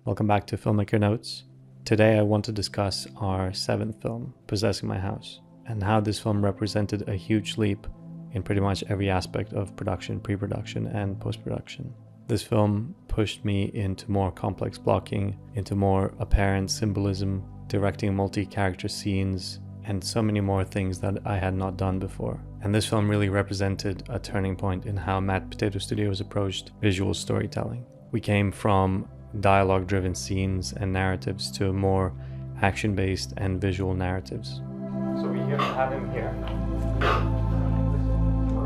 Welcome back to Filmmaker Notes. Today I want to discuss our 7th film, Possessing My House, and how this film represented a huge leap in pretty much every aspect of production, pre-production, and post-production. This film pushed me into more complex blocking, into more apparent symbolism, directing multi-character scenes, and so many more things that I had not done before. And this film really represented a turning point in how Mad Potato Studios approached visual storytelling. We came from dialogue-driven scenes and narratives to more action-based and visual narratives. So we have him here,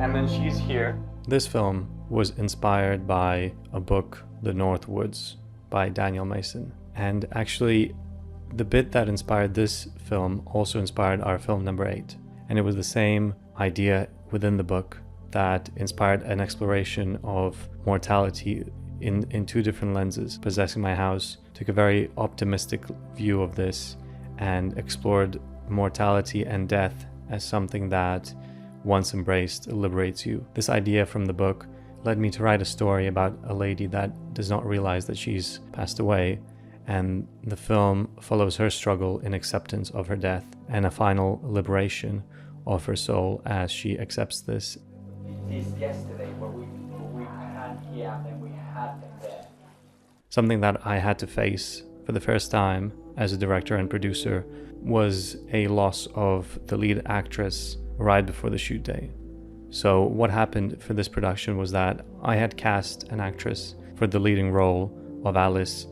and then she's here. This film was inspired by a book, The North Woods, by Daniel Mason. And actually, the bit that inspired this film also inspired our film number 8. And it was the same idea within the book that inspired an exploration of mortality in two different lenses. Possessing My House took a very optimistic view of this and explored mortality and death as something that, once embraced, liberates you. This idea from the book led me to write a story about a lady that does not realize that she's passed away, and the film follows her struggle in acceptance of her death and a final liberation of her soul as she accepts this. This yesterday where we had here and we had them there. Something that I had to face for the first time as a director and producer was a loss of the lead actress right before the shoot day. So what happened for this production was that I had cast an actress for the leading role of Alice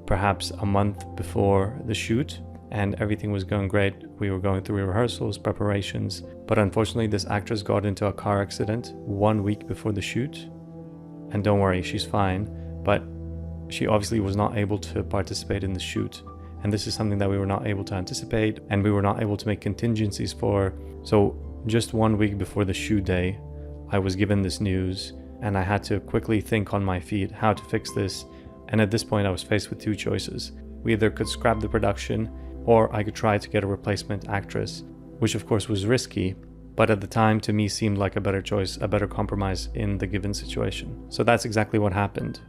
perhaps a month before the shoot, and everything was going great. We were going through rehearsals, preparations, but unfortunately this actress got into a car accident 1 week before the shoot. And don't worry, she's fine, but she obviously was not able to participate in the shoot. And this is something that we were not able to anticipate and we were not able to make contingencies for. So just 1 week before the shoot day, I was given this news and I had to quickly think on my feet how to fix this. And at this point I was faced with two choices. We either could scrap the production or I could try to get a replacement actress, which of course was risky, but at the time to me seemed like a better choice, a better compromise in the given situation. So that's exactly what happened.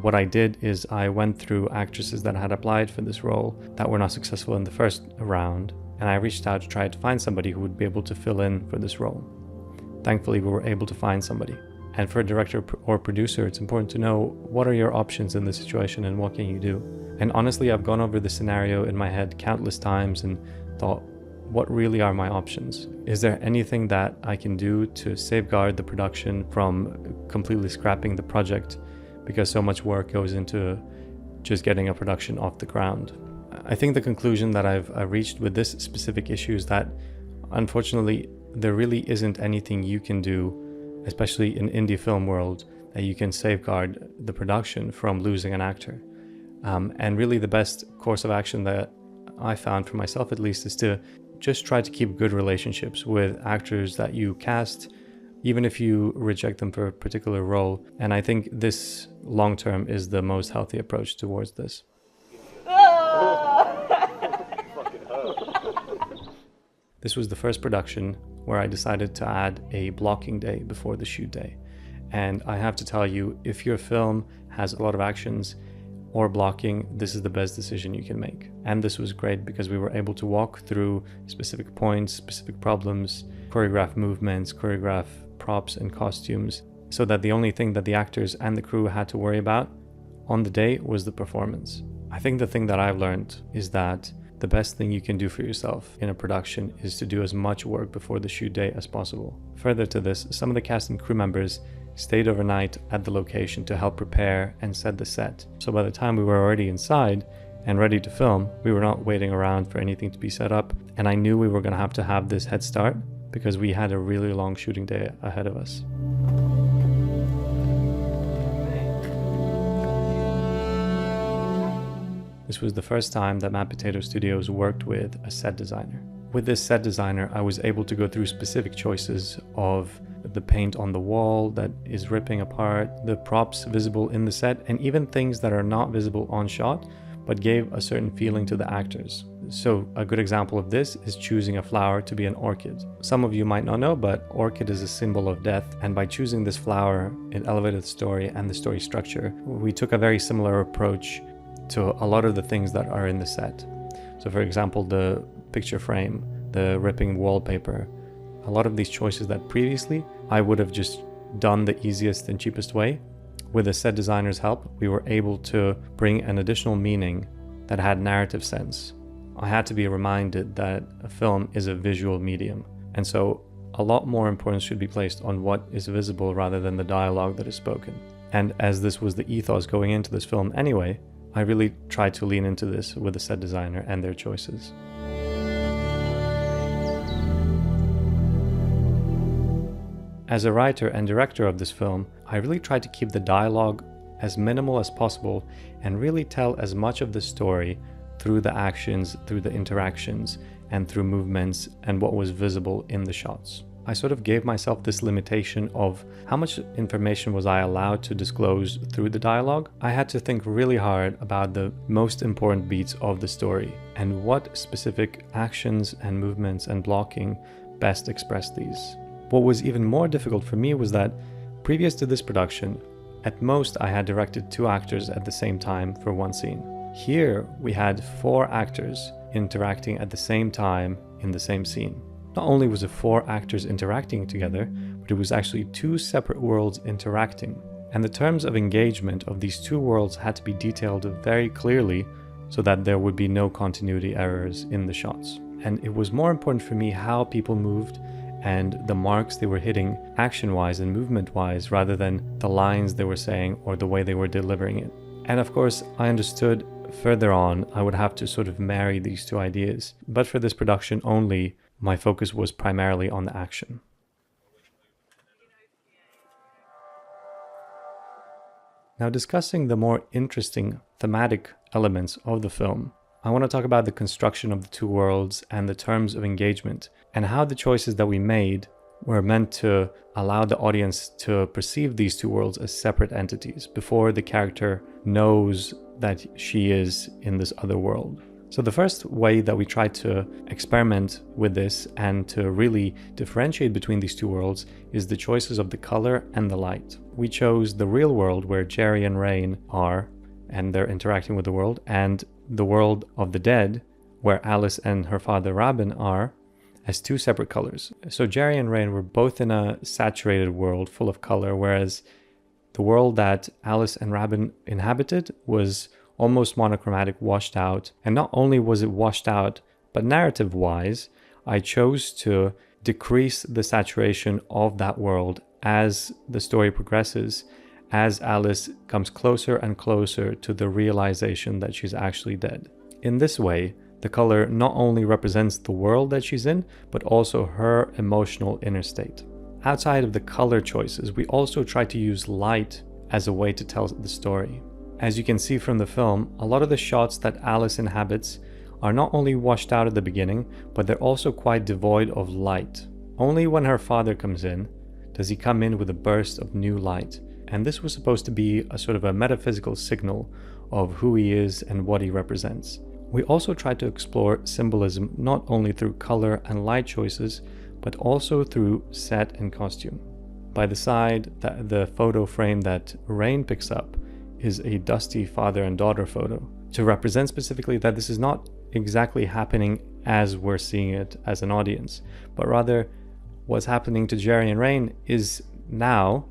What I did is I went through actresses that had applied for this role that were not successful in the first round, and I reached out to try to find somebody who would be able to fill in for this role. Thankfully, we were able to find somebody. And for a director or producer, it's important to know what are your options in this situation and what can you do. And honestly, I've gone over the scenario in my head countless times and thought, what really are my options? Is there anything that I can do to safeguard the production from completely scrapping the project because so much work goes into just getting a production off the ground? I think the conclusion that I've reached with this specific issue is that unfortunately there really isn't anything you can do, especially in indie film world, that you can safeguard the production from losing an actor. And really the best course of action that I found for myself at least is to just try to keep good relationships with actors that you cast, even if you reject them for a particular role. And I think this long term is the most healthy approach towards this. This was the first production where I decided to add a blocking day before the shoot day. And I have to tell you, if your film has a lot of actions or blocking, this is the best decision you can make. And this was great because we were able to walk through specific points, specific problems, choreograph movements, choreograph props and costumes, so that the only thing that the actors and the crew had to worry about on the day was the performance. I think the thing that I've learned is that the best thing you can do for yourself in a production is to do as much work before the shoot day as possible. Further to this, some of the cast and crew members stayed overnight at the location to help prepare and set the set. So by the time we were already inside and ready to film, we were not waiting around for anything to be set up. And I knew we were going to have this head start because we had a really long shooting day ahead of us. This was the first time that Mad Potato Studios worked with a set designer. With this set designer, I was able to go through specific choices of the paint on the wall that is ripping apart, the props visible in the set, and even things that are not visible on shot, but gave a certain feeling to the actors. So a good example of this is choosing a flower to be an orchid. Some of you might not know, but orchid is a symbol of death, and by choosing this flower, it elevated the story and the story structure. We took a very similar approach to a lot of the things that are in the set. So for example, the picture frame, the ripping wallpaper, a lot of these choices that previously I would have just done the easiest and cheapest way. With the set designer's help, we were able to bring an additional meaning that had narrative sense. I had to be reminded that a film is a visual medium, and so a lot more importance should be placed on what is visible rather than the dialogue that is spoken. And as this was the ethos going into this film anyway, I really tried to lean into this with the set designer and their choices. As a writer and director of this film, I really tried to keep the dialogue as minimal as possible and really tell as much of the story through the actions, through the interactions, and through movements and what was visible in the shots. I sort of gave myself this limitation of how much information was I allowed to disclose through the dialogue. I had to think really hard about the most important beats of the story and what specific actions and movements and blocking best express these. What was even more difficult for me was that previous to this production, at most I had directed 2 actors at the same time for one scene. Here we had 4 actors interacting at the same time in the same scene. Not only was it 4 actors interacting together, but it was actually 2 separate worlds interacting. And the terms of engagement of these 2 worlds had to be detailed very clearly so that there would be no continuity errors in the shots. And it was more important for me how people moved and the marks they were hitting action-wise and movement-wise rather than the lines they were saying or the way they were delivering it. And of course, I understood further on I would have to sort of marry these 2 ideas. But for this production only, my focus was primarily on the action. Now, discussing the more interesting thematic elements of the film, I want to talk about the construction of the 2 worlds and the terms of engagement, and how the choices that we made were meant to allow the audience to perceive these 2 worlds as separate entities before the character knows that she is in this other world. So the first way that we tried to experiment with this and to really differentiate between these 2 worlds is the choices of the color and the light. We chose the real world where Jerry and Rain are and they're interacting with the world, and the world of the dead where Alice and her father Rabin are, as 2 separate colors. So Jerry and Rain were both in a saturated world full of color, whereas the world that Alice and Rabin inhabited was almost monochromatic, washed out. And not only was it washed out, but narrative-wise, I chose to decrease the saturation of that world as the story progresses, as Alice comes closer and closer to the realization that she's actually dead. In this way, the color not only represents the world that she's in, but also her emotional inner state. Outside of the color choices, we also try to use light as a way to tell the story. As you can see from the film, a lot of the shots that Alice inhabits are not only washed out at the beginning, but they're also quite devoid of light. Only when her father comes in does he come in with a burst of new light. And this was supposed to be a sort of a metaphysical signal of who he is and what he represents. We also tried to explore symbolism not only through color and light choices, but also through set and costume. By the side, the photo frame that Rain picks up is a dusty father and daughter photo, to represent specifically that this is not exactly happening as we're seeing it as an audience, but rather what's happening to Jerry and Rain is now,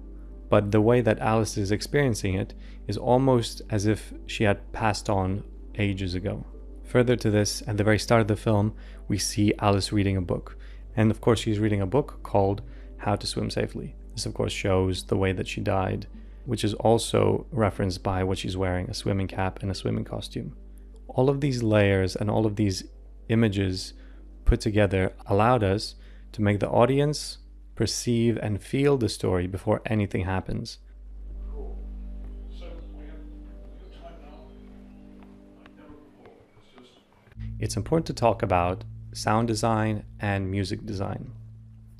but the way that Alice is experiencing it is almost as if she had passed on ages ago. Further to this, at the very start of the film, we see Alice reading a book. And of course, she's reading a book called How to Swim Safely. This of course shows the way that she died, which is also referenced by what she's wearing, a swimming cap and a swimming costume. All of these layers and all of these images put together allowed us to make the audience perceive and feel the story before anything happens. Cool. So we have time now. Like never before. It's just It's important to talk about sound design and music design.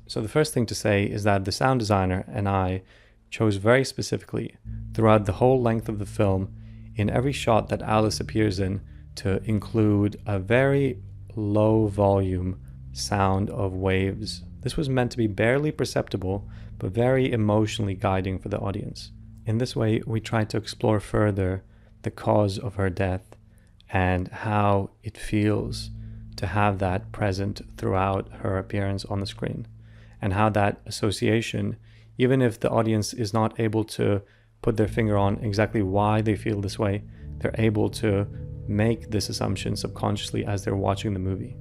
So the first thing to say is that the sound designer and I chose very specifically throughout the whole length of the film, in every shot that Alice appears in, to include a very low volume sound of waves. This was meant to be barely perceptible, but very emotionally guiding for the audience. In this way, we tried to explore further the cause of her death and how it feels to have that present throughout her appearance on the screen, and how that association, even if the audience is not able to put their finger on exactly why they feel this way, they're able to make this assumption subconsciously as they're watching the movie.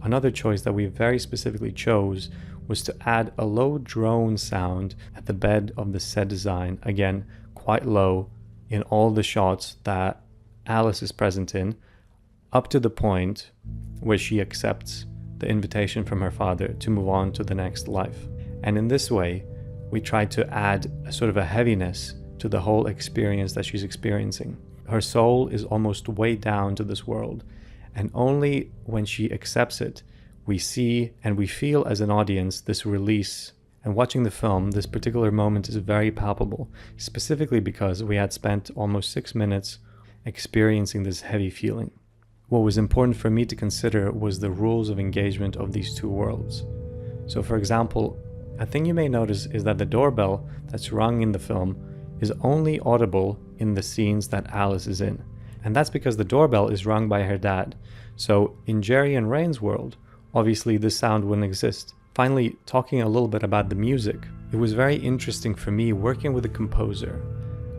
Another choice that we very specifically chose was to add a low drone sound at the bed of the set design, again, quite low in all the shots that Alice is present in, up to the point where she accepts the invitation from her father to move on to the next life. And in this way, we tried to add a sort of a heaviness to the whole experience that she's experiencing. Her soul is almost weighed down to this world, and only when she accepts it, we see and we feel as an audience this release. And watching the film, this particular moment is very palpable, specifically because we had spent almost 6 minutes experiencing this heavy feeling. What was important for me to consider was the rules of engagement of these two worlds. So for example, a thing you may notice is that the doorbell that's rung in the film is only audible in the scenes that Alice is in. And that's because the doorbell is rung by her dad. So in Jerry and Rain's world, obviously this sound wouldn't exist. Finally, talking a little bit about the music, it was very interesting for me working with a composer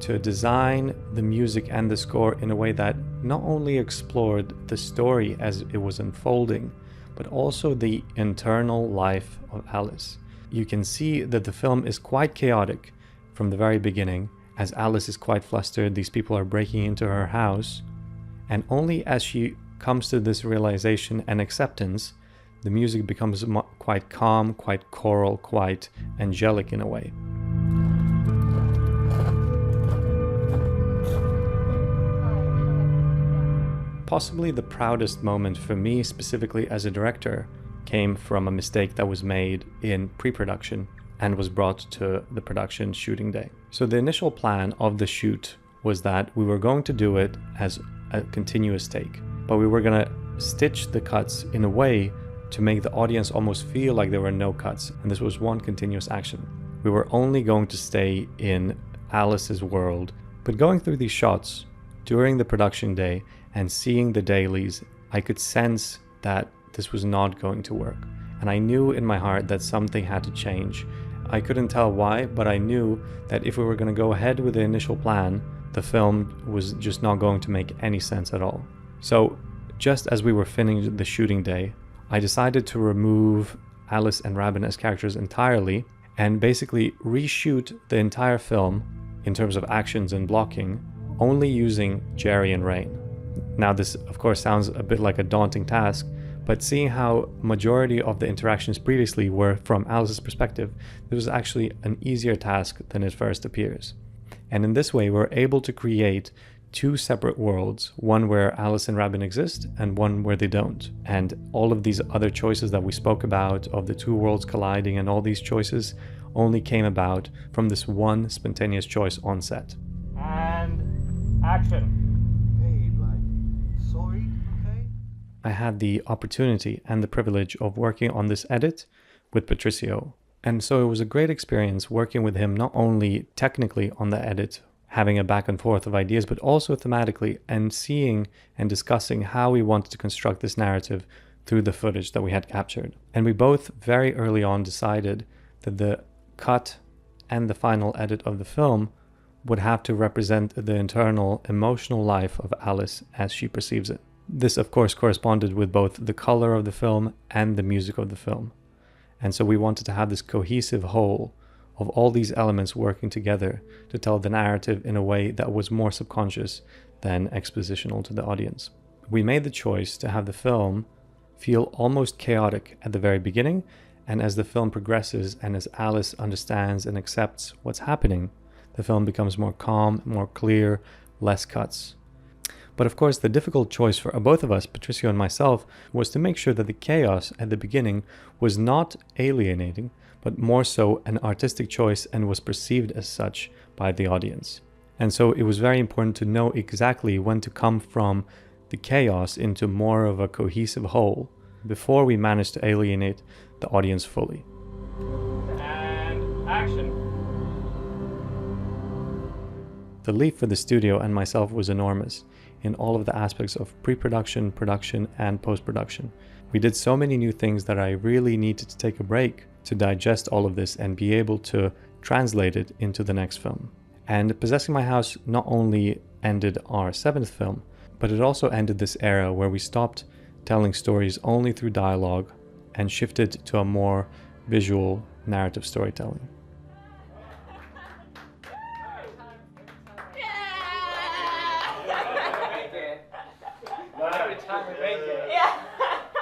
to design the music and the score in a way that not only explored the story as it was unfolding, but also the internal life of Alice. You can see that the film is quite chaotic from the very beginning, as Alice is quite flustered, these people are breaking into her house, and only as she comes to this realization and acceptance, the music becomes quite calm, quite choral, quite angelic in a way. Possibly the proudest moment for me, specifically as a director, came from a mistake that was made in pre-production and was brought to the production shooting day. So the initial plan of the shoot was that we were going to do it as a continuous take, but we were going to stitch the cuts in a way to make the audience almost feel like there were no cuts, and this was one continuous action. We were only going to stay in Alice's world, but going through these shots during the production day and seeing the dailies, I could sense that this was not going to work. And I knew in my heart that something had to change. I couldn't tell why, but I knew that if we were going to go ahead with the initial plan, the film was just not going to make any sense at all. So just as we were finishing the shooting day, I decided to remove Alice and Rabin as characters entirely and basically reshoot the entire film in terms of actions and blocking, only using Jerry and Rain. Now this of course sounds a bit like a daunting task, but seeing how majority of the interactions previously were from Alice's perspective, this was actually an easier task than it first appears. And in this way we're able to create two separate worlds, one where Alice and Rabin exist and one where they don't. And all of these other choices that we spoke about of the two worlds colliding and all these choices only came about from this one spontaneous choice on set. And action. Hey, like, sorry, okay? I had the opportunity and the privilege of working on this edit with Patricio. And so it was a great experience working with him, not only technically on the edit, having a back and forth of ideas, but also thematically, and seeing and discussing how we wanted to construct this narrative through the footage that we had captured. And we both very early on decided that the cut and the final edit of the film would have to represent the internal emotional life of Alice as she perceives it. This of course corresponded with both the color of the film and the music of the film. And so we wanted to have this cohesive whole of all these elements working together to tell the narrative in a way that was more subconscious than expositional to the audience. We made the choice to have the film feel almost chaotic at the very beginning, and as the film progresses and as Alice understands and accepts what's happening, the film becomes more calm, more clear, less cuts. But of course the difficult choice for both of us, Patricio and myself, was to make sure that the chaos at the beginning was not alienating, but more so an artistic choice and was perceived as such by the audience. And so it was very important to know exactly when to come from the chaos into more of a cohesive whole before we managed to alienate the audience fully. And action. The leap for the studio and myself was enormous in all of the aspects of pre-production, production, and post-production. We did so many new things that I really needed to take a break to digest all of this and be able to translate it into the next film. And Possessing My House not only ended our 7th film, but it also ended this era where we stopped telling stories only through dialogue and shifted to a more visual narrative storytelling. Every time we make it. Yeah.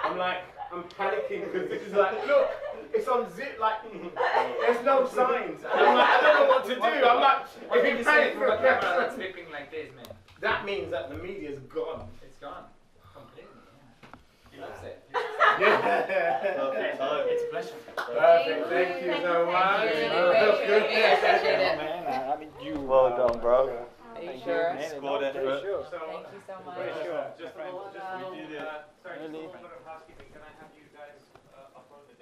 I'm panicking because this is like, look, it's on zip, like, there's no signs. And I'm like, I don't know what to do. I'm like, if you panic for a camera that's flipping like this, man. that means that the media's gone. It's gone. Completely. Yeah. He loves it. Yeah. It's a pleasure. Perfect, thank you so much. Well done, bro. Are you sure? Scored it. Thank you so much. Just Well done. we did it. Sorry, just a little bit of housekeeping. Can I have you guys upload the